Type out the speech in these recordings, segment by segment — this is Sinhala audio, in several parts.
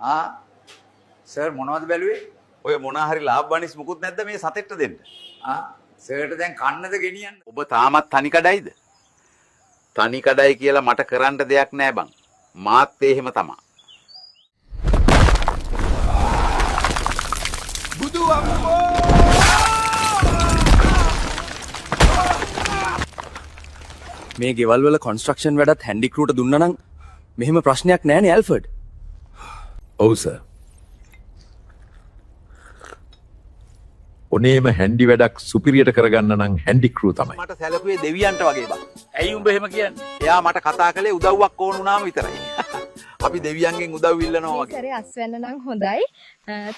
ආ සර් මොනවද බැලුවේ? ඔය මොනා හරි ලාභ බනිස් මුකුත් නැද්ද මේ සතෙක්ට දෙන්න? ආ සර්ට දැන් කන්නද ගෙනියන්න? ඔබ තාමත් තනි කඩයිද? තනි කඩයි කියලා මට කරන්න දෙයක් නෑ බං. මාත් එහෙම තමා. බුදු අම්මෝ! මේ ගෙවල් වල කන්ස්ට්‍රක්ෂන් වැඩත් හැන්ඩි ක්‍රූට දුන්නා නම් මෙහෙම ප්‍රශ්නයක් නෑනේ ඇල්ෆර්ඩ්. ඔව් සර්. ඔනේම හැන්ඩි වැඩක් සුපිරියට කරගන්න නම් හැන්ඩි ක්‍රූ තමයි. මට සැලකුවේ දෙවියන්ට වගේ බං. ඇයි උඹ එහෙම කියන්නේ? එයා මට කතා කළේ උදව්වක් ඕන වුණාම විතරයි. අපි දෙවියන්ගෙන් උදව් ඉල්ලනවා වගේ. සරේ අස්වැන්න නම් හොඳයි.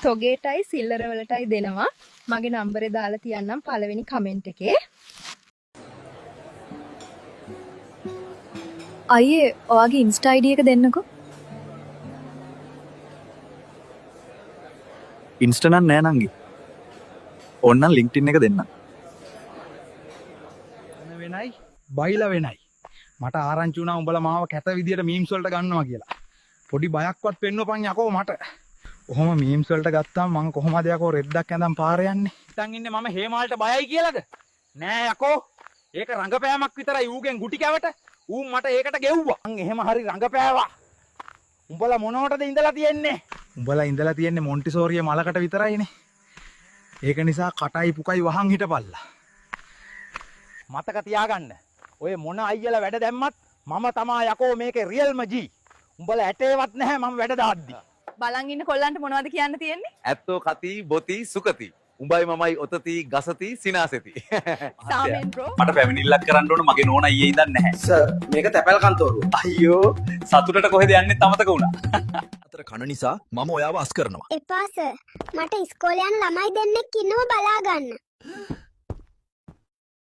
තොගේටයි සිල්ලර වලටයි දෙනවා. මගේ නම්බරේ දාලා තියන්නම් පළවෙනි කමෙන්ට් එකේ. අයියේ ඔයාගේ ඉන්ස්ටා ID එක දෙන්නකෝ. ඉන්ස්ටා නම් නෑ නංගි. ඕන්නම් ලින්ක්ඩ්ඉන් එක දෙන්න. වෙනයි බයිලා වෙනයි. මට ආරංචි වුණා උඹලා මාව කැත විදියට මීම්ස් වලට ගන්නවා කියලා. පොඩි බයක්වත් පෙන්නපන් යකෝ මට. කොහොම මීම්ස් වලට ගත්තාම මං කොහොමද යකෝ රෙද්දක් ඇඳන් පාර යන්නේ. හිතන් ඉන්නේ මම හේමාල්ට බයයි කියලාද? නෑ යකෝ. ඒක රංගපෑමක් විතරයි ඌගෙන් ගුටි කැවට. ඌ මට ඒකට ගෙව්වා. මං එහෙම හරි රංගපෑවා. උඹලා මොනවටද ඉඳලා තියෙන්නේ? උඹලා ඉඳලා තියෙන්නේ මොන්ටිසෝරිය මලකට විතරයිනේ. ඒක නිසා කටයි පුකයි වහන් හිටපල්ලා. මතක තියාගන්න. ඔය මොන අයියලා වැඩ දැම්මත් මම තමා යකෝ මේකේ රියල්ම ජී. උඹලා ඇටේවත් නැහැ මම වැඩ දාද්දි. බලන් ඉන්න කොල්ලන්ට මොනවද කියන්න තියෙන්නේ? ඇත්තෝ කති බොති සුකති. උඹයි මමයි ඔතති ගසති සිනාසෙති. සාමෙන් බ්‍රෝ. මට පැමිණිල්ලක් කරන්න ඕන මගේ නෝනා ඊයේ ඉඳන් නැහැ. සර් මේක තැපැල් කන්තෝරුව. අයියෝ සතුටට කොහෙද යන්නේ අමතක වුණා. අතර කන නිසා මම ඔයාව අස් කරනවා. එපා සර්. මට ඉස්කෝලේ යන ළමයි දෙන්නෙක් ඉන්නව බලා ගන්න.